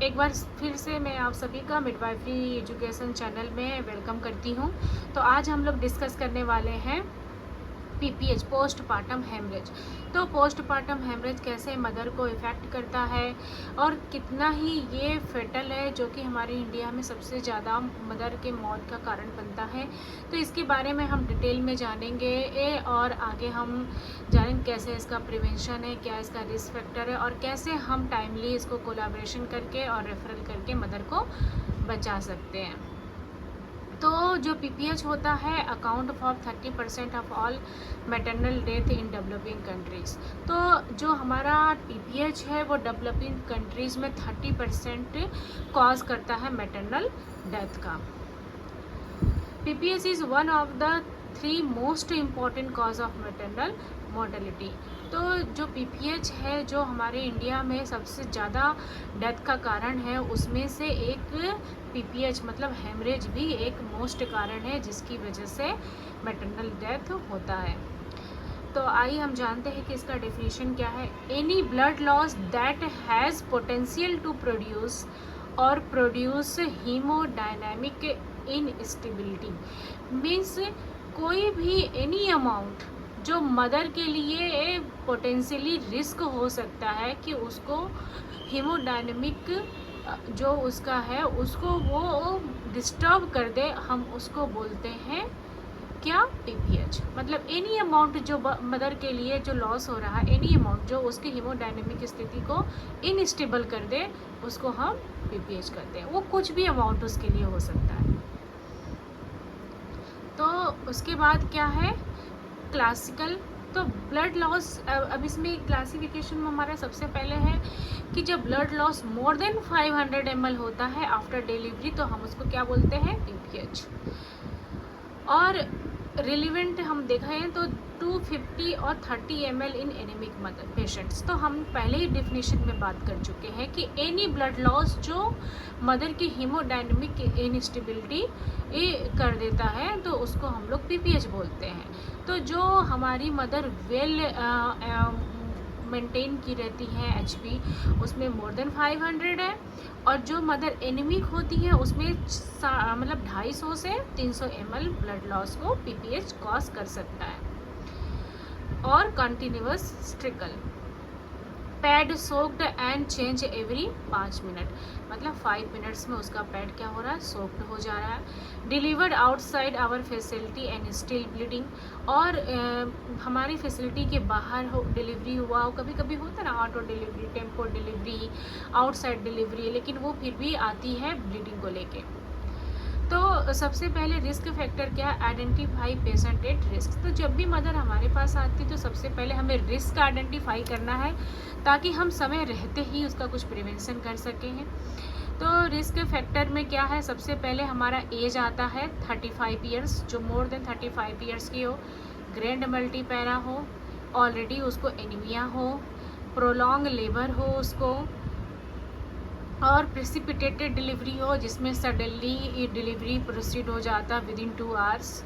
एक बार फिर से मैं आप सभी का मिडवाइफरी एजुकेशन चैनल में वेलकम करती हूँ। तो आज हम लोग डिस्कस करने वाले हैं पीपीएच, पोस्टपार्टम हेमरेज। तो पोस्टपार्टम हेमरेज कैसे मदर को इफ़ेक्ट करता है और कितना ही ये फेटल है, जो कि हमारे इंडिया में सबसे ज़्यादा मदर के मौत का कारण बनता है। तो इसके बारे में हम डिटेल में जानेंगे और आगे हम जानेंगे कैसे इसका प्रिवेंशन है, क्या इसका रिस्क फैक्टर है और कैसे हम टाइमली इसको कोलैबोरेशन करके और रेफरल करके मदर को बचा सकते हैं। तो जो पीपीएच होता है account for 30% of all maternal death in developing countries. तो जो हमारा पीपीएच है वो डेवलपिंग कंट्रीज़ में 30% कॉज करता है मैटरनल डेथ का। PPH is one of the 3 most important cause of maternal mortality. तो जो पीपीएच है जो हमारे इंडिया में सबसे ज़्यादा डेथ का कारण है, उसमें से एक पीपीएच मतलब हेमरेज भी एक मोस्ट कारण है जिसकी वजह से मैटरनल डेथ होता है। तो आइए हम जानते हैं कि इसका डेफिनेशन क्या है। Any blood loss that has potential to produce और प्रोड्यूस हीमोडायनामिक इनस्टेबिलिटी मीन्स कोई भी एनी अमाउंट जो मदर के लिए पोटेंशियली रिस्क हो सकता है कि उसको हीमोडायनामिक जो उसका है उसको वो डिस्टर्ब कर दे, हम उसको बोलते हैं क्या, पीपीएच। मतलब एनी अमाउंट जो मदर के लिए जो लॉस हो रहा है, एनी अमाउंट जो उसकी हीमोडायनेमिक स्थिति को इनस्टेबल कर दे, उसको हम पीपीएच करते हैं। वो कुछ भी अमाउंट उसके लिए हो सकता है। तो उसके बाद क्या है क्लासिकल। तो ब्लड लॉस, अब इसमें क्लासिफिकेशन में हमारा सबसे पहले है कि जब blood loss more than 500 ml होता है आफ्टर डिलीवरी, तो हम उसको क्या बोलते हैं, पीपीएच। और रिलीवेंट हम देखें तो 250 और 30 ml इन एनीमिक मदर पेशेंट्स। तो हम पहले ही डिफिनेशन में बात कर चुके हैं कि एनी ब्लड लॉस जो मदर की हीमोडायनेमिक इनस्टेबिलिटी कर देता है, तो उसको हम लोग पीपीएच बोलते हैं। तो जो हमारी मदर वेल मेंटेन की रहती है एचपी, उसमें मोर देन 500 है, और जो मदर एनीमिक होती है उसमें मतलब 250 से 300 ml ब्लड लॉस को पीपीएच कॉज कर सकता है। और continuous trickle pad soaked and change every 5 minute, मतलब 5 मिनट्स में उसका पैड क्या हो रहा है, सोक्ड हो जा रहा है। Delivered outside our facility and still bleeding, और हमारी फैसिलिटी के बाहर हो डिलीवरी हुआ हो, कभी कभी होता है ना auto delivery, tempo delivery, outside delivery, लेकिन वो फिर भी आती है ब्लीडिंग को लेके। तो सबसे पहले रिस्क फैक्टर क्या है, आइडेंटिफाई पेशेंट एट रिस्क। तो जब भी मदर हमारे पास आती है तो सबसे पहले हमें रिस्क आइडेंटिफाई करना है ताकि हम समय रहते ही उसका कुछ प्रिवेंशन कर सकें हैं। तो रिस्क फैक्टर में क्या है, सबसे पहले हमारा एज आता है 35 ईयर्स, जो मोर देन 35 ईयर्स की हो, ग्रैंड मल्टीपैरा हो, ऑलरेडी उसको एनीमिया हो, प्रोलॉन्ग लेबर हो उसको, और प्रेसिपिटेटेड डिलीवरी हो जिसमें सडनली डिलीवरी प्रोसीड हो जाता विद इन 2 आवर्स,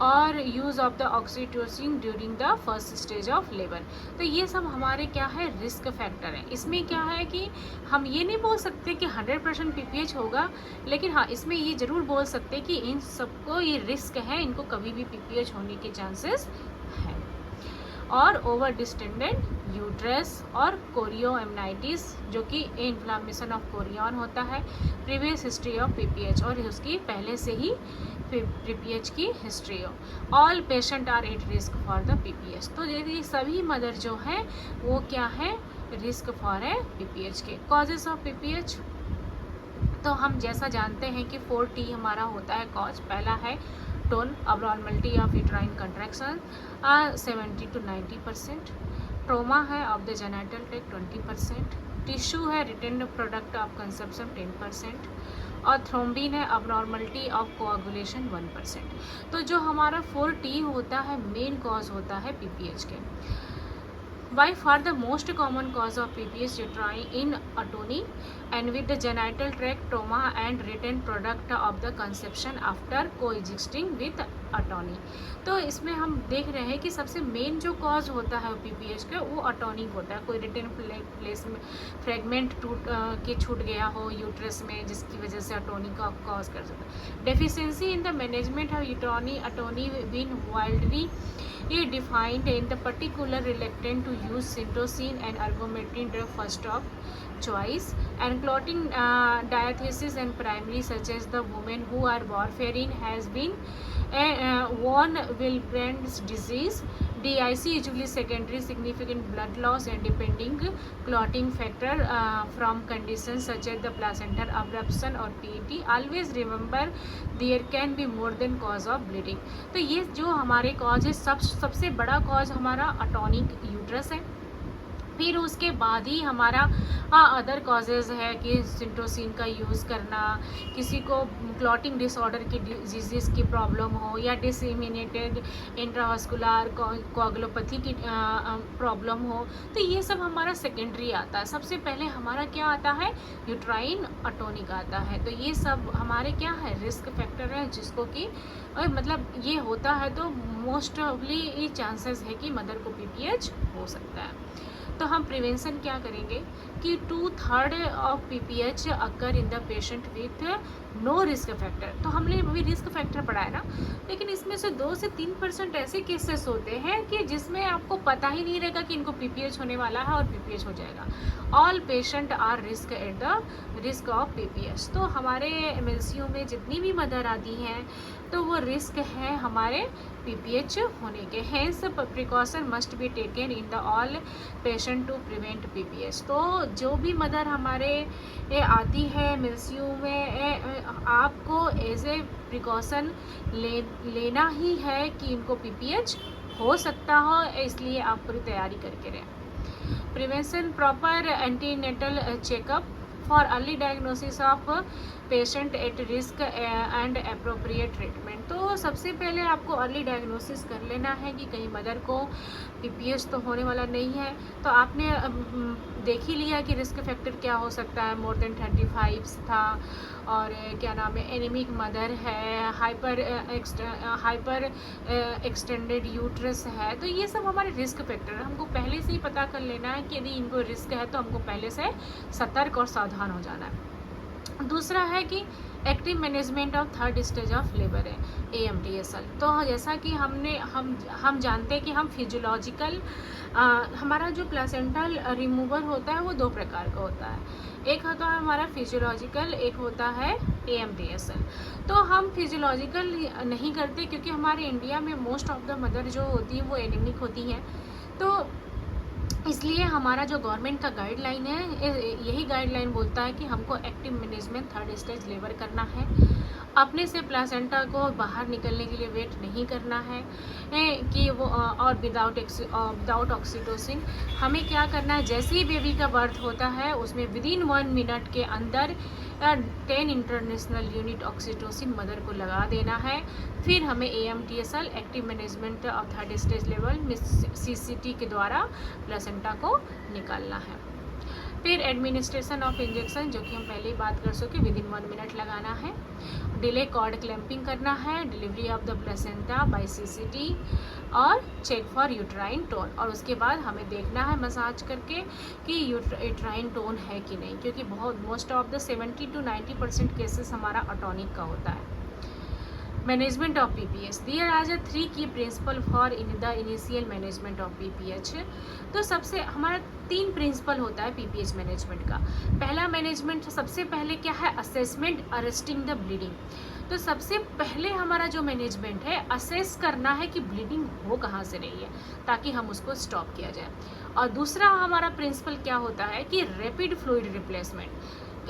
और use of the oxytocin during the first stage of labour. तो ये सब हमारे क्या है, रिस्क फैक्टर है। इसमें क्या है कि हम ये नहीं बोल सकते कि 100% पीपीएच होगा, लेकिन हाँ इसमें ये ज़रूर बोल सकते कि इन सबको ये रिस्क है, इनको कभी भी पीपीएच होने के चांसेस हैं। और ओवर डिस्टेंडेड यूट्रस और कोरियोएमनाइटिस, जो कि इन्फ्लामेशन ऑफ कोरियन होता है, प्रीवियस हिस्ट्री ऑफ पीपीएच, और उसकी पहले से ही पीपीएच की हिस्ट्री हो। All patient are at risk for the PPH. तो ये सभी मदर जो है वो क्या है, रिस्क फॉर है पीपीएच के। कॉजेस ऑफ पीपीएच, तो हम जैसा जानते हैं कि 4T हमारा होता है कॉज। पहला है tone abnormality of uterine contraction 70 to 90%, trauma है of the genital tract 20%, tissue है रिटेन्ड प्रोडक्ट ऑफ कंसेप्शन 10%, और थ्रोम्बिन है अबनॉर्मलिटी ऑफ कोआगुलेशन 1%। तो जो हमारा 4T होता है मेन कॉज होता है पीपीएच के। By far the most common cause of PPH uterine in atony and with the genital tract trauma and written product of the conception after coexisting with atony. तो इसमें हम देख रहे हैं कि सबसे मेन जो कॉज होता है पीपीएच का वो अटोनिक होता है। कोई रिटर्न प्लेस में फ्रेगमेंट के छूट गया हो यूट्रस में, जिसकी वजह से अटोनी का कॉज कर सकता है। Deficiency in the management of atony been wildly defined in the particular reluctant to use syntocin and ergometrin drug first of choice, and clotting diathesis and primary such as the women who are warfarin has been von Willebrand's disease. DIC usually secondary significant blood loss and depending clotting factor from conditions such as the placental abruption or PET. Always remember there can be more than cause of bleeding. तो ये जो हमारे cause है सबसे बड़ा cause हमारा अटोनिक uterus है। फिर उसके बाद ही हमारा अदर कॉजेज़ है कि सिंटोसिन का यूज़ करना, किसी को क्लॉटिंग डिसऑर्डर की डिजीज़ की प्रॉब्लम हो या डिसइमिनेटेड इंट्रावास्कुलर कोगुलोपैथी की प्रॉब्लम हो, तो ये सब हमारा सेकेंडरी आता है। सबसे पहले हमारा क्या आता है, यूट्राइन अटोनिक आता है। तो ये सब हमारे क्या है, रिस्क फैक्टर है, जिसको कि मतलब ये होता है तो मोस्ट ऑफली ये चांसेस है कि मदर को पीपीएच हो सकता है। तो हम प्रिवेंशन क्या करेंगे कि 2/3 of PPH occur in the patient with no risk factor. तो हमने अभी रिस्क फैक्टर पढ़ा है ना, लेकिन इसमें से 2 से 3% ऐसे केसेस होते हैं कि जिसमें आपको पता ही नहीं रहेगा कि इनको पीपीएच होने वाला है और पीपीएच हो जाएगा। All patient are risk at the risk of PPH. तो हमारे एमएलसीयू में जितनी भी मदर आती हैं तो वो रिस्क है हमारे पीपीएच होने के। Hence precaution must be taken in the all patient to prevent PPH. तो जो भी मदर हमारे आती है एमएलसीयू में, आपको एज ए प्रिकॉशन लेना ही है कि इनको पीपीएच हो सकता हो, इसलिए आप पूरी तैयारी करके रहें। Prevention proper antenatal checkup for early diagnosis of patient at risk and appropriate treatment. तो सबसे पहले आपको अर्ली डायग्नोसिस कर लेना है कि कहीं मदर को पीपीएच तो होने वाला नहीं है। तो आपने देख ही लिया कि रिस्क फैक्टर क्या हो सकता है, मोर देन 35 था, और क्या नाम है, एनीमिक मदर है, हाइपर एक्सटेंडेड यूट्रस है। तो ये सब हमारे रिस्क फैक्टर हमको पहले से ही पता कर लेना है कि यदि इनको रिस्क है तो हमको पहले से सतर्क और सावधान हो जाना है। दूसरा है कि active management of 3rd stage of labour है, AMTSL। तो जैसा कि हम जानते हैं कि हम फिजियोलॉजिकल हमारा जो प्लेसेंटल रिमूवर होता है वो 2 प्रकार का होता है। एक होता है हमारा फिजियोलॉजिकल, एक होता है AMTSL। तो हम फिजियोलॉजिकल नहीं करते क्योंकि हमारे इंडिया में मोस्ट ऑफ द मदर जो होती है वो एनीमिक होती हैं। तो इसलिए हमारा जो गवर्नमेंट का गाइडलाइन है, यही गाइडलाइन बोलता है कि हमको active management 3rd stage labour करना है। अपने से प्लासेंटा को बाहर निकलने के लिए वेट नहीं करना है कि वो और विदाउट ऑक्सीटोसिन हमें क्या करना है, जैसे ही बेबी का बर्थ होता है उसमें विदिन 1 मिनट के अंदर 10 इंटरनेशनल यूनिट ऑक्सीटोसिन मदर को लगा देना है। फिर हमें AMTSL active management of 3rd stage level में CCT के द्वारा प्लेसेंटा को निकालना है। फिर एडमिनिस्ट्रेशन ऑफ इंजेक्शन, जो कि हम पहले ही बात कर सके, विदिन 1 मिनट लगाना है। डिले कॉर्ड क्लैंपिंग करना है, delivery of the placenta by CCT, और चेक फॉर यूट्राइन टोन। और उसके बाद हमें देखना है मसाज करके कि यूट्राइन टोन है कि नहीं, क्योंकि बहुत most of the 70 to 90% cases हमारा अटोनिक का होता है। Management of PPH, there are 3 key principle for in the initial management of PPH. तो सबसे हमारा 3 प्रिंसिपल होता है पीपीएच मैनेजमेंट का। पहला मैनेजमेंट सबसे पहले क्या है, असेसमेंट अरेस्टिंग द ब्लीडिंग। तो सबसे पहले हमारा जो मैनेजमेंट है, असेस करना है कि ब्लीडिंग हो कहाँ से रही है ताकि हम उसको स्टॉप किया जाए। और दूसरा हमारा प्रिंसिपल क्या होता है कि रैपिड फ्लूइड रिप्लेसमेंट।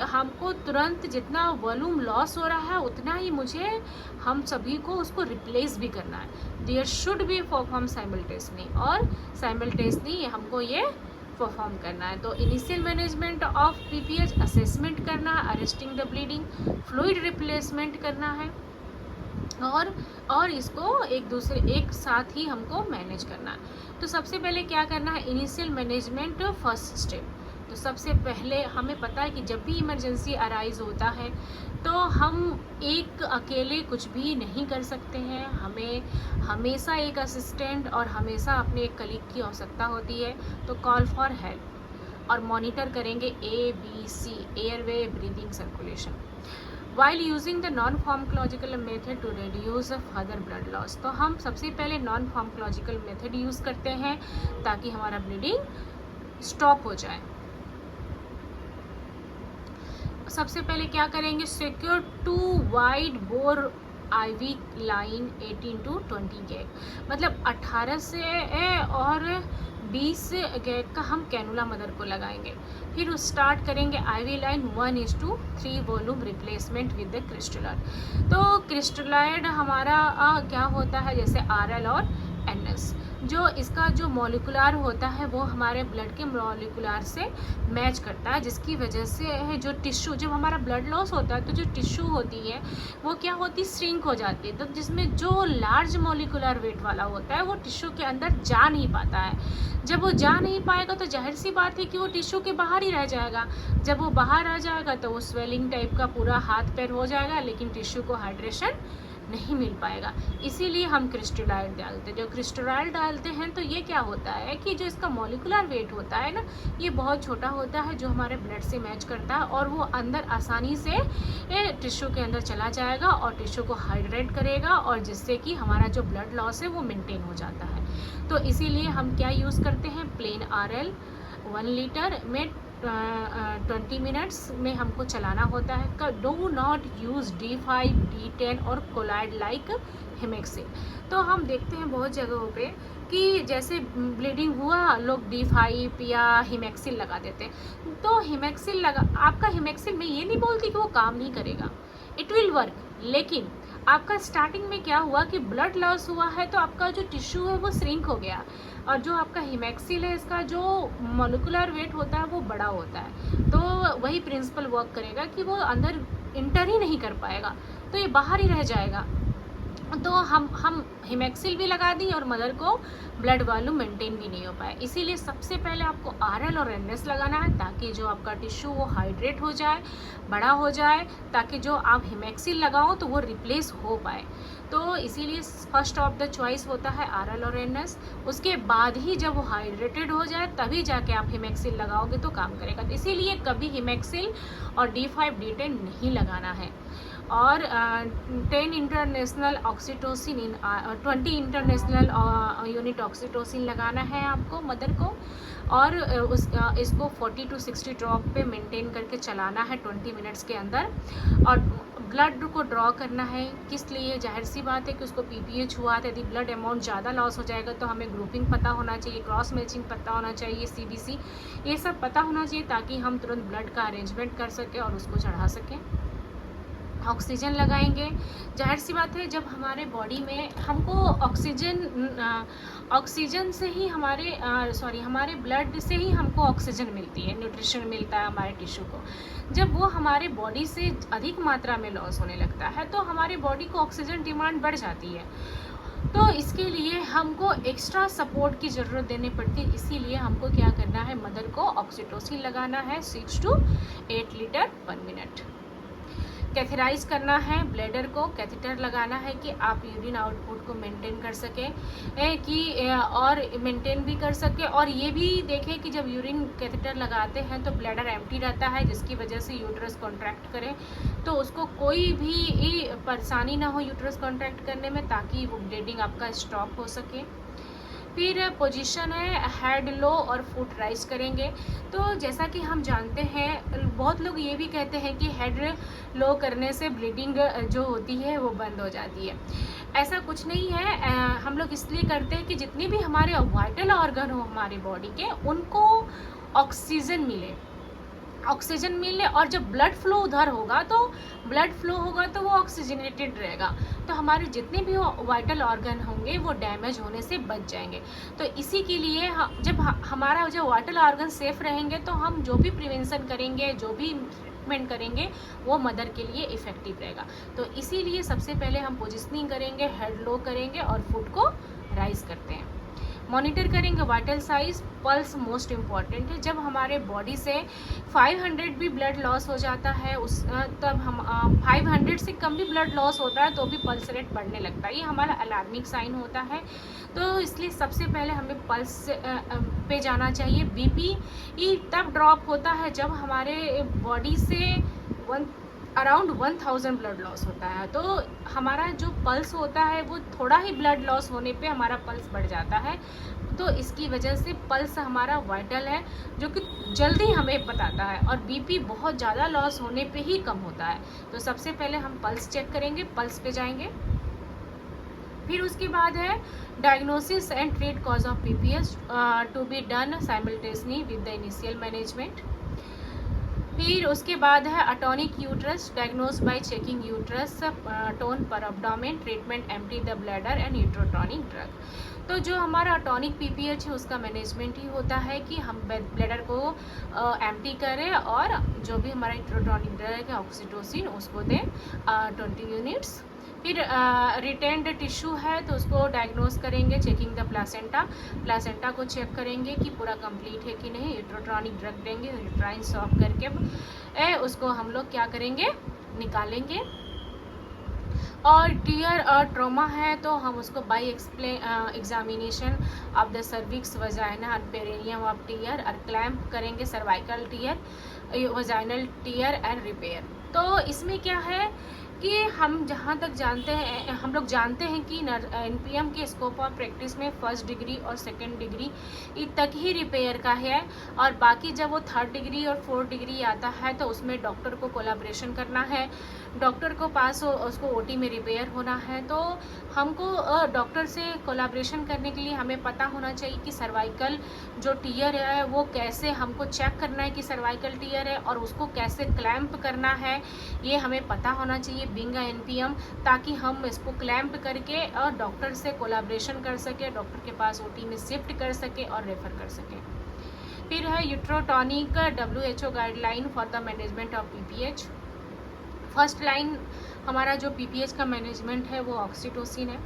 हमको तुरंत जितना वॉल्यूम लॉस हो रहा है उतना ही मुझे हम सभी को उसको रिप्लेस भी करना है। There should be perform simultaneously, और साइमल्टेनियसली हमको ये परफॉर्म करना है। तो initial management of PPH, assessment करना है, arresting the bleeding, fluid replacement करना है, और इसको एक साथ ही हमको मैनेज करना है। तो सबसे पहले क्या करना है, इनिशियल मैनेजमेंट फर्स्ट स्टेप। तो सबसे पहले हमें पता है कि जब भी इमरजेंसी अराइज होता है तो हम एक अकेले कुछ भी नहीं कर सकते हैं, हमें हमेशा एक असिस्टेंट और हमेशा अपने एक कलीग की आवश्यकता होती है। तो कॉल फॉर हेल्प और मॉनिटर करेंगे ABC airway breathing circulation while using the non pharmacological method to reduce further blood loss. तो हम सबसे पहले नॉन फार्माकोलॉजिकल मेथड यूज़ करते हैं ताकि हमारा ब्लीडिंग स्टॉप हो जाए। सबसे पहले क्या करेंगे, secure 2 wide bore IV line 18 to 20 gag, मतलब 18 से और 20 गैग का हम कैनुला मदर को लगाएंगे। फिर स्टार्ट करेंगे IV line 1:3 volume replacement with the crystalloid. तो क्रिस्टलॉइड हमारा क्या होता है, जैसे RL और NS, जो इसका जो मॉलिकुलर होता है वो हमारे ब्लड के मॉलिकुलर से मैच करता है, जिसकी वजह से जो टिश्यू, जब हमारा ब्लड लॉस होता है तो जो टिश्यू होती है वो क्या होती, श्रिंक हो जाती है। तो जिसमें जो लार्ज मॉलिकुलर वेट वाला होता है वो टिश्यू के अंदर जा नहीं पाता है। जब वो जा नहीं पाएगा तो जाहिर सी बात है कि वो टिश्यू के बाहर ही रह जाएगा। जब वो बाहर आ जाएगा तो वो स्वेलिंग टाइप का पूरा हाथ पैर हो जाएगा, लेकिन टिश्यू को हाइड्रेशन नहीं मिल पाएगा। इसीलिए हम क्रिस्टलॉइड डालते हैं। जब क्रिस्टलॉइड डालते हैं तो ये क्या होता है कि जो इसका मॉलिकुलर वेट होता है ना, ये बहुत छोटा होता है, जो हमारे ब्लड से मैच करता है और वो अंदर आसानी से टिश्यू के अंदर चला जाएगा और टिश्यू को हाइड्रेट करेगा, और जिससे कि हमारा जो ब्लड लॉस है वो मेंटेन हो जाता है। तो इसीलिए हम क्या यूज़ करते हैं, प्लेन RL 1 लीटर में 20 मिनट्स में हमको चलाना होता है। Do not use D5 D10 और कोलाइड लाइक हिमेक्सिल। तो हम देखते हैं बहुत जगहों पे कि जैसे ब्लीडिंग हुआ लोग D5 या हिमेक्सिल लगा देते हैं। तो हिमेक्सिल लगा, आपका हिमेक्सिल मैं ये नहीं बोलती कि वो काम नहीं करेगा, इट विल वर्क, लेकिन आपका स्टार्टिंग में क्या हुआ कि ब्लड लॉस हुआ है तो आपका जो टिश्यू है वो श्रिंक हो गया, और जो आपका हिमेक्सिल है इसका जो मॉलिकुलर वेट होता है वो बड़ा होता है। तो वही प्रिंसिपल वर्क करेगा कि वो अंदर इंटर ही नहीं कर पाएगा, तो ये बाहर ही रह जाएगा। तो हम हिमेक्सिल भी लगा दी और मदर को ब्लड वॉल्यूम मेंटेन भी नहीं हो पाए। इसीलिए सबसे पहले आपको RL और NS लगाना है ताकि जो आपका टिश्यू वो हाइड्रेट हो जाए, बड़ा हो जाए, ताकि जो आप हिमेक्सिल लगाओ तो वो रिप्लेस हो पाए। तो इसीलिए फर्स्ट ऑफ द चॉइस होता है RL और NS। उसके बाद ही जब वो हाइड्रेटेड हो जाए तभी जाके आप हिमेक्सिल लगाओगे तो काम करेगा। तो इसीलिए कभी हिमेक्सिल और D5 D10 नहीं लगाना है। और 10 international oxytocin 20 international unit oxytocin लगाना है आपको मदर को, और इसको 40 to 60 ड्रॉप पे मेंटेन करके चलाना है 20 मिनट्स के अंदर। और ब्लड को ड्रॉ करना है, किस लिए, जाहिर सी बात है कि उसको PPH हुआ था, यदि ब्लड अमाउंट ज़्यादा लॉस हो जाएगा तो हमें ग्रुपिंग पता होना चाहिए, क्रॉस मैचिंग पता होना चाहिए, CBC ये सब पता होना चाहिए, ताकि हम तुरंत ब्लड का अरेंजमेंट कर सकें और उसको चढ़ा सकें। ऑक्सीजन लगाएंगे, जाहिर सी बात है जब हमारे बॉडी में हमको ऑक्सीजन से ही हमारे ब्लड से ही हमको ऑक्सीजन मिलती है, न्यूट्रिशन मिलता है हमारे टिश्यू को। जब वो हमारे बॉडी से अधिक मात्रा में लॉस होने लगता है तो हमारे बॉडी को ऑक्सीजन डिमांड बढ़ जाती है, तो इसके लिए हमको एक्स्ट्रा सपोर्ट की ज़रूरत देनी पड़ती है। इसीलिए हमको क्या करना है, मदर को ऑक्सीटोसिन लगाना है 6 to 8 लीटर 1 मिनट। कैथेराइज करना है ब्लैडर को, कैथेटर लगाना है कि आप यूरिन आउटपुट को मेंटेन कर सकें और मेंटेन भी कर सके, और ये भी देखें कि जब यूरिन कैथेटर लगाते हैं तो ब्लैडर एम्प्टी रहता है, जिसकी वजह से यूट्रस कॉन्ट्रैक्ट करे, तो उसको कोई भी परेशानी ना हो यूट्रस कॉन्ट्रैक्ट करने में, ताकि वो ब्लीडिंग आपका स्टॉप हो सके। फिर पोजीशन है हेड लो और फुट राइज करेंगे। तो जैसा कि हम जानते हैं, बहुत लोग ये भी कहते हैं कि हेड लो करने से ब्लीडिंग जो होती है वो बंद हो जाती है। ऐसा कुछ नहीं है, हम लोग इसलिए करते हैं कि जितने भी हमारे वाइटल ऑर्गन हो हमारी बॉडी के, उनको ऑक्सीजन मिले और जब ब्लड फ्लो उधर होगा तो वो ऑक्सीजनेटेड रहेगा, तो हमारे जितने भी वाइटल ऑर्गन होंगे वो डैमेज होने से बच जाएंगे। तो इसी के लिए जब हमारा जो वाइटल ऑर्गन सेफ रहेंगे तो हम जो भी प्रिवेंशन करेंगे, जो भी ट्रीटमेंट करेंगे, वो मदर के लिए इफ़ेक्टिव रहेगा। तो इसीलिए सबसे पहले हम पोजिशनिंग करेंगे, हेड लो करेंगे और फुट को राइज करते हैं। मॉनिटर करेंगे vital size, pulse most important है। जब हमारे बॉडी से 500 भी ब्लड लॉस हो जाता है तब हम 500 से कम भी ब्लड लॉस होता है तो भी पल्स रेट बढ़ने लगता है, ये हमारा अलार्मिंग साइन होता है। तो इसलिए सबसे पहले हमें पल्स पे जाना चाहिए। बीपी तब ड्रॉप होता है जब हमारे बॉडी से अराउंड 1000 ब्लड लॉस होता है। तो हमारा जो पल्स होता है वो थोड़ा ही ब्लड लॉस होने पे हमारा पल्स बढ़ जाता है। तो इसकी वजह से पल्स हमारा वाइटल है जो कि जल्दी हमें बताता है, और बीपी बहुत ज़्यादा लॉस होने पे ही कम होता है। तो सबसे पहले हम पल्स चेक करेंगे, पल्स पे जाएंगे। फिर उसके बाद है diagnosis and treat cause of PPS to be done simultaneously with the initial management. फिर उसके बाद है atonic uterus, diagnose by checking uterus tone per abdomen, treatment empty the bladder and uterotonic drug. तो जो हमारा अटोनिक पीपीएच है उसका management ही होता है कि हम ब्लैडर को एम्प्टी करें और जो भी हमारा यूट्रोटॉनिक ड्रग है ऑक्सीटोसिन उसको दें 20 यूनिट्स। फिर रिटेन्ड टिश्यू है तो उसको डायग्नोज करेंगे, चेकिंग द प्लासेंटा को चेक करेंगे कि पूरा कंप्लीट है कि नहीं, यूट्रोटॉनिक ड्रग देंगे, यूट्राइन सॉफ्ट करके उसको हम लोग क्या करेंगे, निकालेंगे। और टीयर और ट्रोमा है तो हम उसको by examination of the cervix, vagina और पेरिनियम ऑफ टीयर और क्लैम्प करेंगे cervical tear, vaginal tear and repair. तो इसमें क्या है कि हम जहाँ तक जानते हैं, हम लोग जानते हैं कि एनपीएम के स्कोप ऑफ प्रैक्टिस में फर्स्ट डिग्री और सेकंड डिग्री तक ही रिपेयर का है, और बाकी जब वो थर्ड डिग्री और फोर्थ डिग्री आता है तो उसमें डॉक्टर को कोलैबोरेशन करना है, डॉक्टर को पास उसको ओटी में रिपेयर होना है। तो हमको डॉक्टर से कोलैबोरेशन करने के लिए हमें पता होना चाहिए कि सर्वाइकल जो टीयर है वो कैसे हमको चेक करना है कि सर्वाइकल टीयर है, और उसको कैसे क्लैम्प करना है ये हमें पता होना चाहिए बीइंग एनपीएम, ताकि हम इसको क्लैम्प करके और डॉक्टर से कोलैबोरेशन कर सके, डॉक्टर के पास ओटी में शिफ्ट कर सके और रेफर कर सके। फिर है यूट्रोटॉनिक WHO guideline for the management of PPH. First line हमारा जो पीपीएच का मैनेजमेंट है वो ऑक्सीटोसिन है।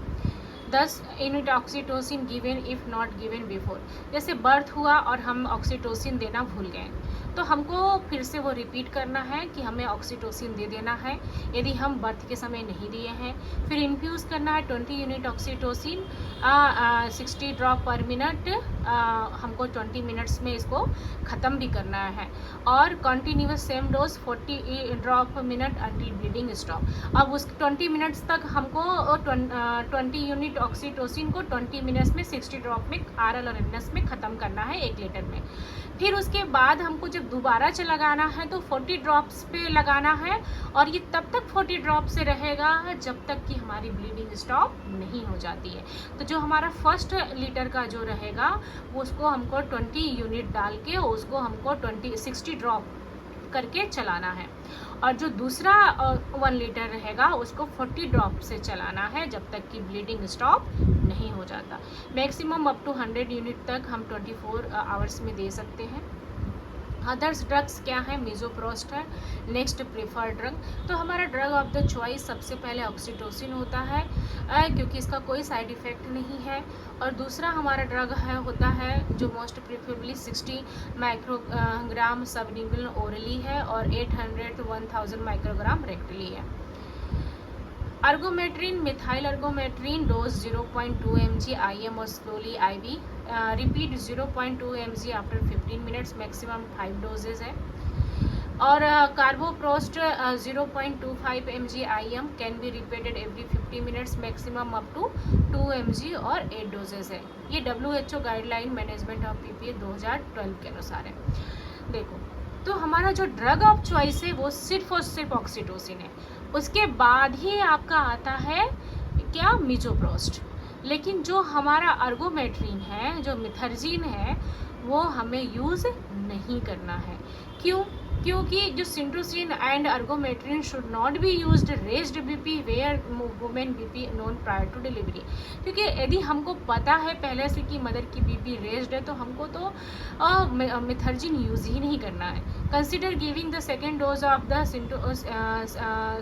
10 unit oxytocin given if not given before. जैसे बर्थ हुआ और हम ऑक्सीटोसिन देना भूल गए तो हमको फिर से वो रिपीट करना है कि हमें ऑक्सीटोसिन दे देना है यदि हम बर्थ के समय नहीं दिए हैं। फिर इन्फ्यूज़ करना है 20 यूनिट ऑक्सीटोसिन 60 ड्रॉप पर मिनट, हमको 20 मिनट्स में इसको ख़त्म भी करना है। और continuous same dose 40 drop minute until bleeding stop. अब उस 20 मिनट्स तक हमको 20 यूनिट ऑक्सीटोसिन को 20 मिनट्स में 60 ड्रॉप में आरएल और एनएस में ख़त्म करना है 1 लीटर में। फिर उसके बाद हमको जब दोबारा से लगाना है तो 40 ड्रॉप्स पे लगाना है, और ये तब तक 40 ड्रॉप से रहेगा जब तक कि हमारी ब्लीडिंग स्टॉप नहीं हो जाती है। तो जो हमारा फर्स्ट लीटर का जो रहेगा उसको हमको 20 यूनिट डाल के उसको हमको 60 ड्रॉप करके चलाना है, और जो दूसरा 1 लीटर रहेगा उसको 40 ड्रॉप से चलाना है जब तक कि ब्लीडिंग स्टॉप नहीं हो जाता। मैक्सिमम अप टू 100 यूनिट तक हम 24 आवर्स में दे सकते हैं। अदर्स ड्रग्स क्या है, मिजोप्रोस्ट है नेक्स्ट प्रेफर्ड ड्रग। तो हमारा ड्रग ऑफ द चॉइस सबसे पहले ऑक्सीटोसिन होता है क्योंकि इसका कोई साइड इफ़ेक्ट नहीं है। और दूसरा हमारा ड्रग होता है जो most preferably 60 microgram sublingual orally है और 800 to 1000 माइक्रोग्राम रेक्टली है। Ergometrine, methyl ergometrine dose 0.2 mg IM और slowly IV, repeat 0.2 mg after 15 minutes, maximum 5 doses है। और carboprost 0.25 mg IM can be repeated every 50 minutes, maximum up to 2 mg और 8 doses है। ये WHO guideline management of PPH 2012 के अनुसार है। देखो तो हमारा जो ड्रग ऑफ चॉइस है वो सिर्फ और सिर्फ ऑक्सीटोसिन है, उसके बाद ही आपका आता है क्या, मिजोप्रोस्ट। लेकिन जो हमारा अर्गोमेट्रिन है, जो मिथर्जिन है, वो हमें यूज़ नहीं करना है। क्यों? क्योंकि जो syntocin and ergometrine should not be used raised BP where women BP known prior to delivery. क्योंकि यदि हमको पता है पहले से कि मदर की बीपी रेज्ड है तो हमको तो मिथर्जिन यूज़ ही नहीं करना है। Consider giving the second dose of the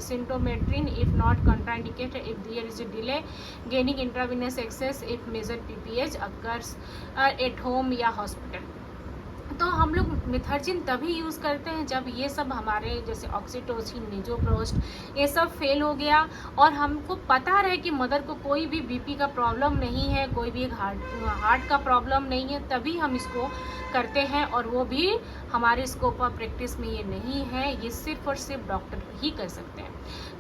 syntometrine if not contraindicated if there is a delay gaining intravenous access if major PPH occurs at home या हॉस्पिटल। तो हम लोग मिथर्जिन तभी यूज़ करते हैं जब ये सब हमारे जैसे ऑक्सीटोसिन, निजोप्रोस्ट ये सब फेल हो गया और हमको पता रहे कि मदर को कोई भी बीपी का प्रॉब्लम नहीं है, कोई भी हार्ट का प्रॉब्लम नहीं है, तभी हम इसको करते हैं। और वो भी हमारे स्कोप ऑफ प्रैक्टिस में ये नहीं है, ये सिर्फ और सिर्फ डॉक्टर ही कर सकते हैं।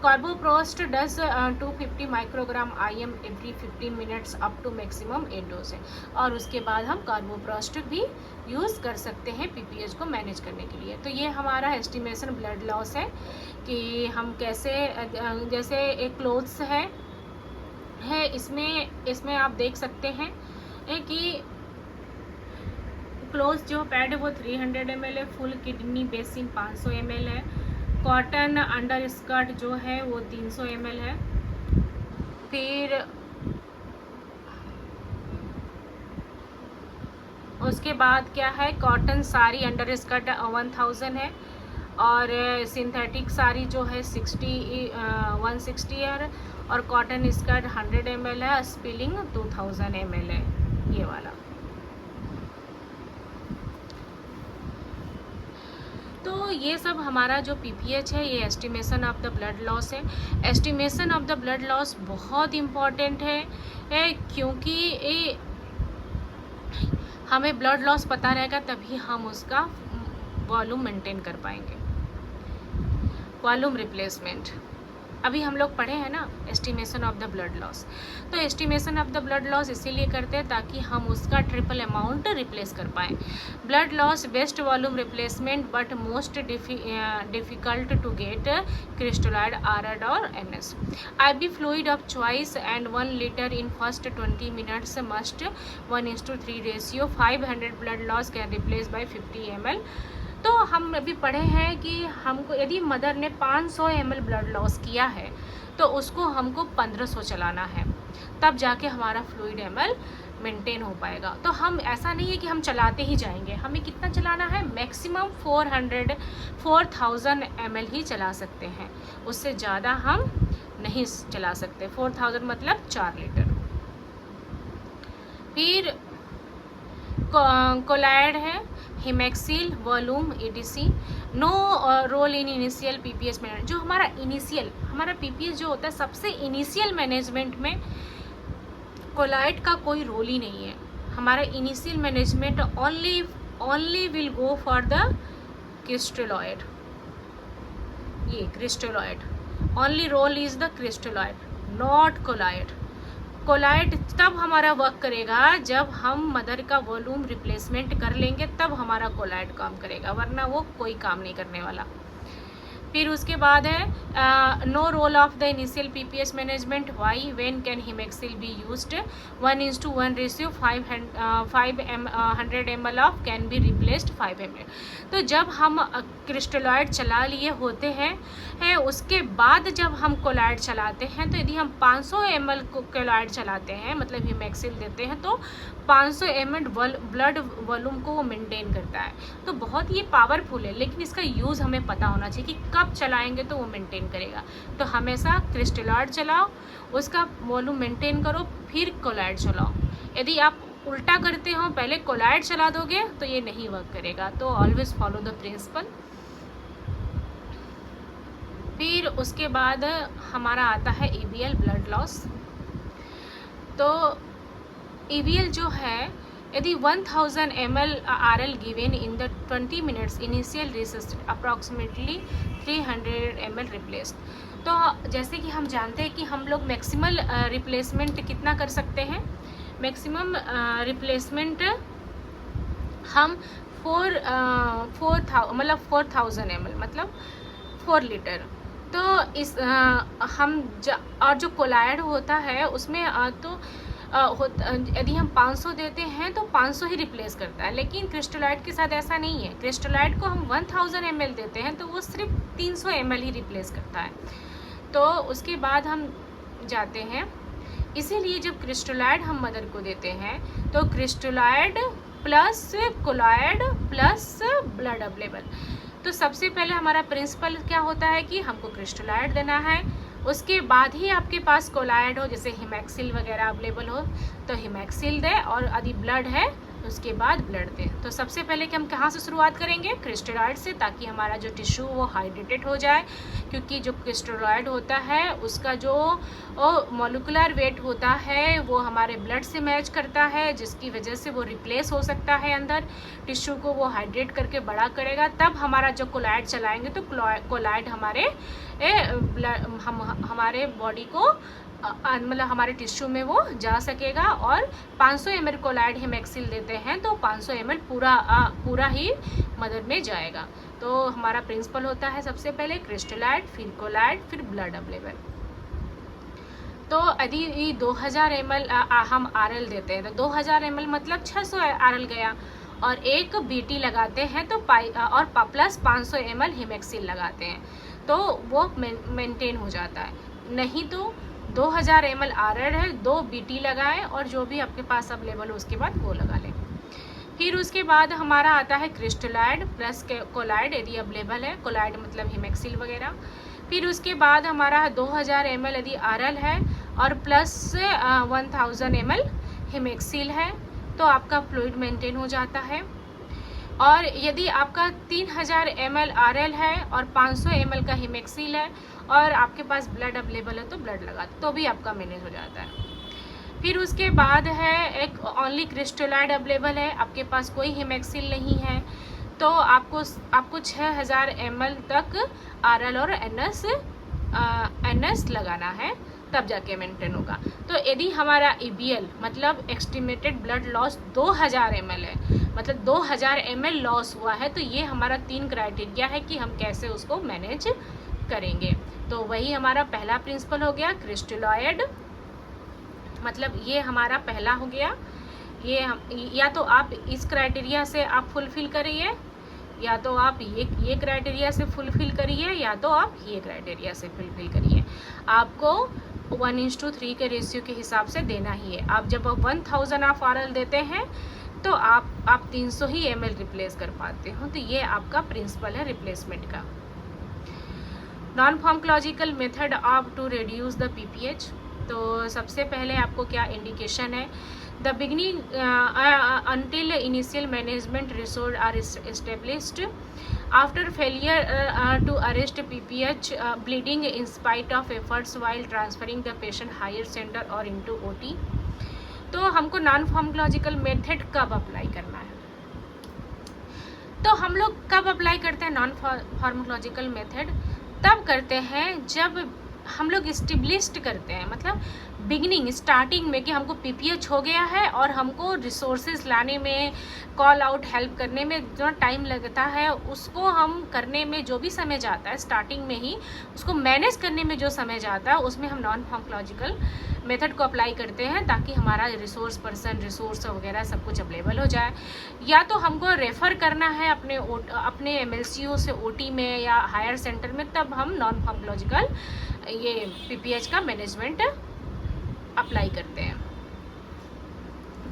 Carboprost dose 250 microgram IM every 15 minutes up to maximum 8 dose है। और उसके बाद हम कार्बोप्रोस्ट भी यूज़ कर सकते हैं PPH को मैनेज करने के लिए। तो ये हमारा एस्टिमेशन ब्लड लॉस है कि हम कैसे जैसे एक क्लोथ्स है इसमें आप देख सकते हैं कि क्लोथ जो पैड है वो 300 ml है, फुल किडनी बेसिन 500 ml है, कॉटन अंडर स्कर्ट जो है वो 300 ml है, फिर उसके बाद क्या है कॉटन साड़ी अंडर स्कर्ट 1000 है, और सिंथेटिक साड़ी जो है 160 है, और कॉटन स्कर्ट 100 ml है, स्पिलिंग 2000 ml है ये वाला। तो ये सब हमारा जो PPH है ये estimation of the blood loss है। Estimation of the blood loss बहुत इम्पॉर्टेंट है क्योंकि हमें ब्लड लॉस पता रहेगा तभी हम उसका वॉल्यूम मेंटेन कर पाएंगे। वॉल्यूम रिप्लेसमेंट अभी हम लोग पढ़े हैं ना, estimation of the blood loss. तो estimation of the blood loss इसीलिए करते हैं ताकि हम उसका ट्रिपल अमाउंट रिप्लेस कर पाएँ। Blood loss best volume replacement but most difficult to get crystalloid RD और NS। IV fluid of choice and 1 litre in first 20 minutes must 1:3 ratio 500 blood loss can replace by 50 ml। तो हम अभी पढ़े हैं कि हमको यदि मदर ने 500 ml ब्लड लॉस किया है तो उसको हमको 1500 चलाना है, तब जाके हमारा फ्लूइड ml मेंटेन हो पाएगा। तो हम ऐसा नहीं है कि हम चलाते ही जाएंगे, हमें कितना चलाना है, मैक्सिमम 4000 ml ही चला सकते हैं, उससे ज़्यादा हम नहीं चला सकते। 4000 मतलब 4 लीटर। फिर कोलाइड है, haemaccel, volume EDC, no role in initial PPH management. जो हमारा PPH जो होता है सबसे इनिशियल मैनेजमेंट में कोलाइड का कोई रोल ही नहीं है। हमारा initial management only will go for the crystalloid. ये crystalloid only role is the crystalloid not colloid. Colloid तब हमारा वर्क करेगा जब हम मदर का वॉल्यूम रिप्लेसमेंट कर लेंगे, तब हमारा कोलाइड काम करेगा, वरना वो कोई काम नहीं करने वाला। फिर उसके बाद है no role of the initial PPH management. Why when can haemaccel be used 1:1 ratio 500 ml of can be replaced 5 ml। तो जब हम क्रिस्टलॉइड चला लिए होते हैं उसके बाद जब हम कोलाइड चलाते हैं, तो यदि हम 500 ml कोलाइड चलाते हैं मतलब हिमेक्सिल देते हैं तो 500 ml ब्लड वॉल्यूम को वो मेंटेन करता है। तो बहुत ये पावरफुल है, लेकिन इसका यूज़ हमें पता होना चाहिए कि कब चलाएंगे तो वो मेंटेन करेगा। तो हमेशा क्रिस्टलॉइड चलाओ, उसका वॉल्यूम मेंटेन करो, फिर कोलाइड चलाओ। यदि आप उल्टा करते हो, पहले कोलाइड चला दोगे तो ये नहीं वर्क करेगा। तो ऑलवेज फॉलो द प्रिंसिपल। फिर उसके बाद हमारा आता है EVL ब्लड लॉस। तो EVL जो है, यदि 1000 ml RL given in the 20 minutes initial resist approximately 300 ml replaced. तो जैसे कि हम जानते हैं कि हम लोग मैक्सिमल रिप्लेसमेंट कितना कर सकते हैं, मैक्सिमम रिप्लेसमेंट हम 4000 ml मतलब 4 लीटर। तो इस और जो कोलाइड होता है उसमें तो यदि हम 500 देते हैं तो 500 ही रिप्लेस करता है, लेकिन क्रिस्टोलाइट के साथ ऐसा नहीं है। क्रिस्टोलाइट को हम 1000 ml देते हैं तो वो सिर्फ 300 ml ही रिप्लेस करता है। तो उसके बाद हम जाते हैं, इसीलिए जब क्रिस्टोलाइड हम मदर को देते हैं तो crystalloid plus colloid plus blood available. तो सबसे पहले हमारा प्रिंसिपल क्या होता है कि हमको क्रिस्टोलाइड देना है, उसके बाद ही आपके पास कोलाइड हो, जैसे हिमैक्सिल वगैरह अवेलेबल हो तो हिमैक्सिल दे, और यदि ब्लड है उसके बाद ब्लड दें। तो सबसे पहले कि हम कहाँ से शुरुआत करेंगे, क्रिस्टोलाइड से, ताकि हमारा जो टिश्यू वो हाइड्रेटेड हो जाए, क्योंकि जो क्रिस्टोलाइड होता है उसका जो मॉलिक्यूलर वेट होता है वो हमारे ब्लड से मैच करता है, जिसकी वजह से वो रिप्लेस हो सकता है अंदर टिश्यू को, वो हाइड्रेट करके बड़ा करेगा। तब हमारा जो कोलाइड चलाएंगे तो कोलाइड हमारे बॉडी को मतलब हमारे टिश्यू में वो जा सकेगा। और 500 ml कोलाइड हिमैक्सिल देते हैं तो 500 ml पूरा ही मदर में जाएगा। तो हमारा प्रिंसिपल होता है सबसे पहले क्रिस्टोलाइड, फिर कोलाइड, फिर ब्लड अवेलेबल। तो यदि 2000 ml हम RL देते हैं तो 2000 ml मतलब 600 RL गया, और एक BT लगाते हैं तो और प्लस 500 ml हिमैक्सिल लगाते हैं तो वो मेंटेन हो जाता है। नहीं तो 2000 ml RL है, 2 BT लगाएं और जो भी आपके पास अवेलेबल हो उसके बाद वो लगा लें। फिर उसके बाद हमारा आता है क्रिस्टोलाइड प्लस कोलाइड यदि अवेलेबल है, कोलाइड मतलब हिमैक्सिल वगैरह। फिर उसके बाद हमारा 2000 ml यदि RL है और प्लस 1000 ml हिमैक्सिल है तो आपका फ्लूइड मेंटेन हो जाता है। और यदि आपका 3000 ml RL है और 500 ml का हिमैक्सिल है और आपके पास ब्लड अवेलेबल है तो ब्लड लगा तो भी आपका मैनेज हो जाता है। फिर उसके बाद है एक ओनली क्रिस्टोलाइड अवेलेबल है, आपके पास कोई हिमैक्सिल नहीं है तो आपको 6000 ml तक RL और NS लगाना है, तब जाके मेंटेन होगा। तो यदि हमारा EBL मतलब एस्टिमेटेड ब्लड लॉस 2000 ml है, मतलब 2000 ml लॉस हुआ है, तो ये हमारा 3 क्राइटेरिया है कि हम कैसे उसको मैनेज करेंगे। तो वही हमारा पहला प्रिंसिपल हो गया क्रिस्टोलाइड, मतलब ये हमारा पहला हो गया। ये या तो आप इस क्राइटेरिया से आप फुलफिल करिए, या तो आप ये क्राइटेरिया से फुलफिल करिए, या तो आप ये क्राइटेरिया से फुलफिल करिए। आपको 1:3 के रेशियो के हिसाब से देना ही है। आप जब 1000 आप RL देते हैं तो आप 300 ही ml रिप्लेस कर पाते हो। तो ये आपका प्रिंसिपल है रिप्लेसमेंट का। Non pharmacological method of to reduce the PPH। तो सबसे पहले आपको क्या इंडिकेशन है, the beginning until initial management resource are established after failure to arrest PPH bleeding in spite of efforts while transferring the patient higher center or into OT। तो हमको non pharmacological method कब apply करना है, तो हम लोग कब apply करते हैं नॉन फार्माकोलॉजिकल मेथड, तब करते हैं जब हम लोग इस्टेब्लिश्ड करते हैं, मतलब बिगनिंग स्टार्टिंग में कि हमको PPH हो गया है और हमको रिसोर्सेज लाने में, कॉल आउट हेल्प करने में जो टाइम लगता है उसको हम करने में जो भी समय जाता है स्टार्टिंग में ही, उसको मैनेज करने में जो समय जाता है उसमें हम नॉन फार्माकोलॉजिकल मेथड को अप्लाई करते हैं, ताकि हमारा रिसोर्स वगैरह सब कुछ अवेलेबल हो जाए। या तो हमको रेफ़र करना है अपने MLCO से OT में या हायर सेंटर में, तब हम नॉन फार्माकोलॉजिकल ये PPH का मैनेजमेंट अप्लाई करते हैं।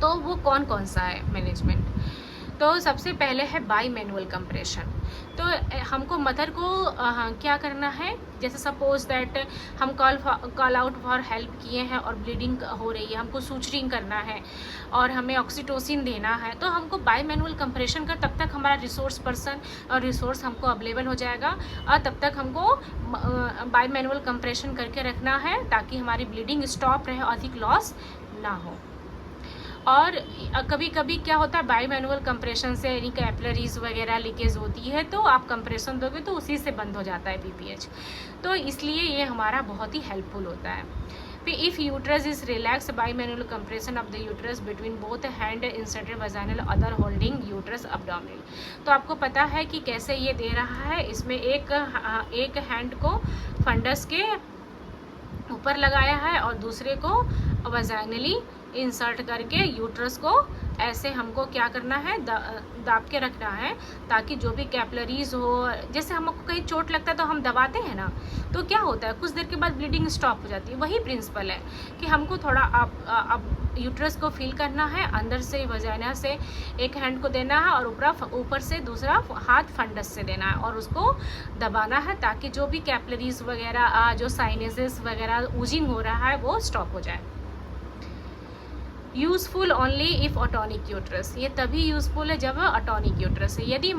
तो वो कौन कौन सा है मैनेजमेंट, तो सबसे पहले है बाई मैनुअल कंप्रेशन। तो हमको मदर को क्या करना है, जैसे सपोज दैट हम कॉल आउट फॉर हेल्प किए हैं और ब्लीडिंग हो रही है, हमको सूचरिंग करना है और हमें ऑक्सीटोसिन देना है, तो हमको बाई मैनुअल कंप्रेशन का तब तक हमारा रिसोर्स हमको अवेलेबल हो जाएगा, और तब तक हमको बाई मैनुअल कंप्रेशन करके रखना है ताकि हमारी ब्लीडिंग स्टॉप रहे, अधिक लॉस ना हो। और कभी कभी क्या होता है बाई मैनुअल कंप्रेशन से यानी कैपिलरीज वगैरह लीकेज होती है, तो आप कंप्रेशन दोगे तो उसी से बंद हो जाता है PPH। तो इसलिए ये हमारा बहुत ही हेल्पफुल होता है। फिर if uterus is relax by manual compression of the uterus between both hand inserted vaginal other holding uterus abdominal. तो आपको पता है कि कैसे ये दे रहा है, इसमें एक हैंड को फंडस के ऊपर लगाया है और दूसरे को वजाइनली इंसर्ट करके यूट्रस को ऐसे हमको क्या करना है, दाब के रखना है, ताकि जो भी कैपिलरीज हो, जैसे हमको कहीं चोट लगता है तो हम दबाते हैं ना, तो क्या होता है कुछ देर के बाद ब्लीडिंग स्टॉप हो जाती है। वही प्रिंसिपल है कि हमको थोड़ा अब यूट्रस को फील करना है, अंदर से वजाइना से एक हैंड को देना है और ऊपर से दूसरा हाथ फंडस से देना है और उसको दबाना है, ताकि जो भी कैपिलरीज वगैरह, जो साइनेसेस वगैरह ऊजिंग हो रहा है वो स्टॉप हो जाए। यूज़फुल ओनली इफ़ अटोनिक यूट्रस, ये तभी यूज़फुल है जब अटोनिक यूट्रस है। यदि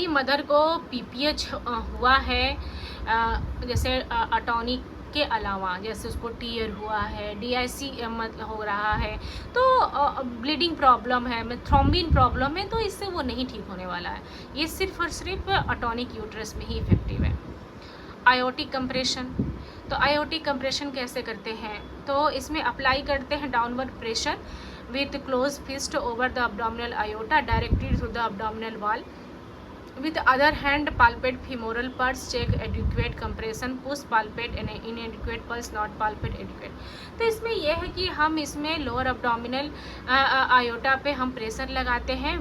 मदर को पीपीएच हुआ है, जैसे अटोनिक के अलावा, जैसे उसको टीयर हुआ है, डीआईसी मतलब हो रहा है, तो ब्लीडिंग प्रॉब्लम है, थ्रोम्बिन प्रॉब्लम है, तो इससे वो नहीं ठीक होने वाला है। ये सिर्फ और सिर्फ अटोनिक यूट्रस में ही इफेक्टिव है। आयोटिक कंप्रेशन, तो आयोटिक कंप्रेशन कैसे करते हैं, तो इसमें अप्लाई करते हैं downward pressure with close fist over the abdominal aorta directed through the abdominal wall. With other hand, palpate femoral pulse, check adequate compression, push palpate inadequate pulse, not palpate adequate। तो इसमें यह है कि हम इसमें lower abdominal iota पे हम pressure लगाते हैं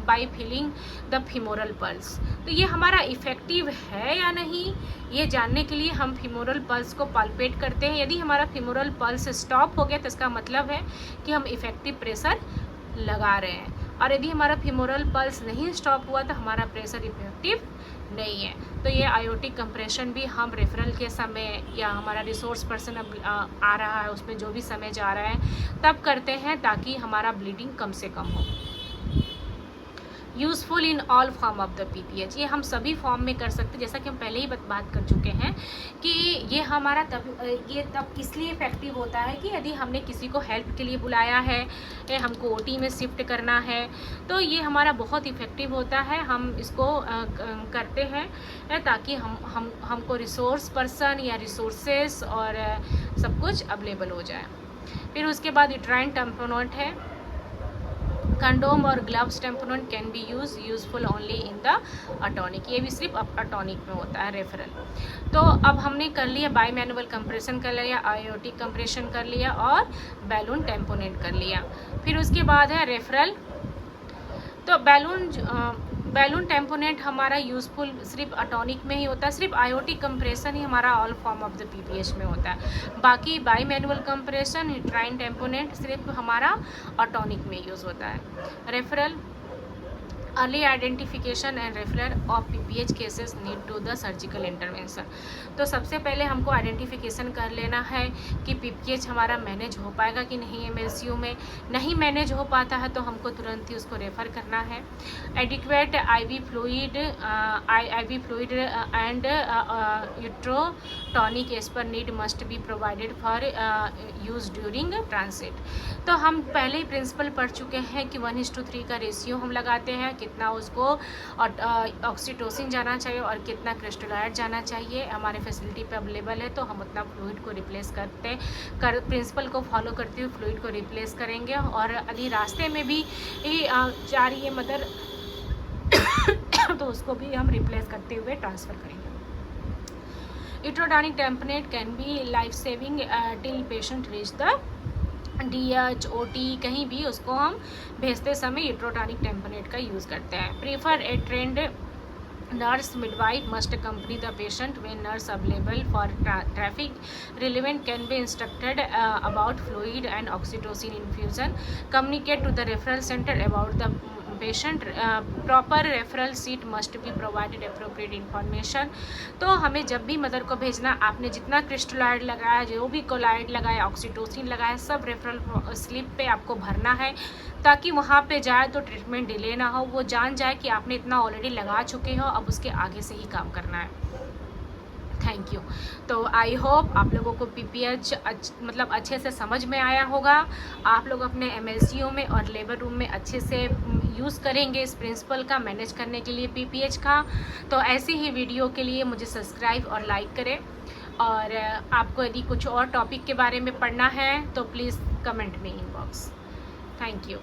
by feeling the femoral pulse. तो ये हमारा इफ़ेक्टिव है या नहीं, ये जानने के लिए हम फीमोरल पल्स को पाल्पेट करते हैं। यदि हमारा फीमोरल पल्स स्टॉप हो गया तो इसका मतलब है कि हम इफ़ेक्टिव प्रेशर लगा रहे हैं, और यदि हमारा फीमोरल पल्स नहीं स्टॉप हुआ तो हमारा प्रेशर इफेक्टिव नहीं है। तो ये आयोटिक कंप्रेशन भी हम रेफरल के समय या हमारा रिसोर्स पर्सन अब आ रहा है उसमें जो भी समय जा रहा है तब करते हैं, ताकि हमारा ब्लीडिंग कम से कम हो। Useful in all form of the PPH, ये हम सभी फॉर्म में कर सकते हैं, जैसा कि हम पहले ही बात कर चुके हैं कि ये हमारा तब इसलिए इफेक्टिव होता है कि यदि हमने किसी को हेल्प के लिए बुलाया है, हमको ओटी में शिफ्ट करना है, तो ये हमारा बहुत इफेक्टिव होता है। हम इसको करते हैं ताकि हमको रिसोर्स पर्सन या रिसोर्सेस और सब कुछ अवेलेबल हो जाए। फिर उसके बाद यूट्राइन टैम्पोनेट है, कंडोम और gloves tamponade can be useful only in the atonic, ये भी सिर्फ अटोनिक में होता है रेफरल। तो अब हमने कर लिया बाई मैनुअल कंप्रेशन कर लिया, आयोटिक कंप्रेशन कर लिया और बैलून टैम्पोनेट कर लिया। फिर उसके बाद है रेफरल। तो बैलून टैम्पोनेट हमारा यूज़फुल सिर्फ अटोनिक में ही होता है, सिर्फ आयोटिक कंप्रेशन ही हमारा all form of the PPH में होता है। बाकी bimanual compression, uterine tamponade सिर्फ हमारा अटोनिक में यूज़ होता है। Referral, early identification and referral of PPH cases need to the surgical intervention. तो सबसे पहले हमको आइडेंटिफिकेशन कर लेना है कि पीपीएच हमारा मैनेज हो पाएगा कि नहीं। एमएलसीयू में नहीं मैनेज हो पाता है तो हमको तुरंत ही उसको रेफ़र करना है। Adequate IV fluid and uterotonic as per need must be provided for use during transit. तो हम पहले ही प्रिंसिपल पढ़ चुके हैं कि 1:3 का रेशियो हम लगाते हैं, कितना उसको ऑक्सीटोसिन जाना चाहिए और कितना क्रिस्टोलाइड जाना चाहिए। हमारे फैसिलिटी पे अवेलेबल है तो हम उतना फ्लूइड को रिप्लेस प्रिंसिपल को फॉलो करते हुए फ्लूइड को रिप्लेस करेंगे। और यदि रास्ते में भी जा रही है मदर तो उसको भी हम रिप्लेस करते हुए ट्रांसफ़र करेंगे। Uterotonic tamponade can be life saving till patient reach the DH, OT कहीं भी उसको हम भेजते समय यूट्रोटॉनिक टैम्पोनेट का यूज़ करते हैं। Prefer A trend nurse midwife must accompany the patient when nurse available for traffic relevant can be instructed about fluid and oxytocin infusion. Communicate to the referral center about the patient. Proper referral sheet must be provided appropriate information। तो हमें जब भी mother को भेजना, आपने जितना क्रिस्टोलाइड लगाया, जो भी कोलाइड लगाया, ऑक्सीटोसिन लगाया, सब रेफरल स्लिप पे आपको भरना है, ताकि वहाँ पे जाए तो ट्रीटमेंट डिले ना हो, वो जान जाए कि आपने इतना ऑलरेडी लगा चुके हो, अब उसके आगे से ही काम करना है। Thank you. तो आई होप आप लोगों को पीपीएच मतलब अच्छे से समझ में आया होगा। आप लोग अपने एमएलसीयू में और लेबर रूम में अच्छे से यूज़ करेंगे इस प्रिंसिपल का मैनेज करने के लिए पीपीएच का। तो ऐसी ही वीडियो के लिए मुझे सब्सक्राइब और लाइक करें, और आपको यदि कुछ और टॉपिक के बारे में पढ़ना है तो प्लीज़ कमेंट में इनबॉक्स। Thank you.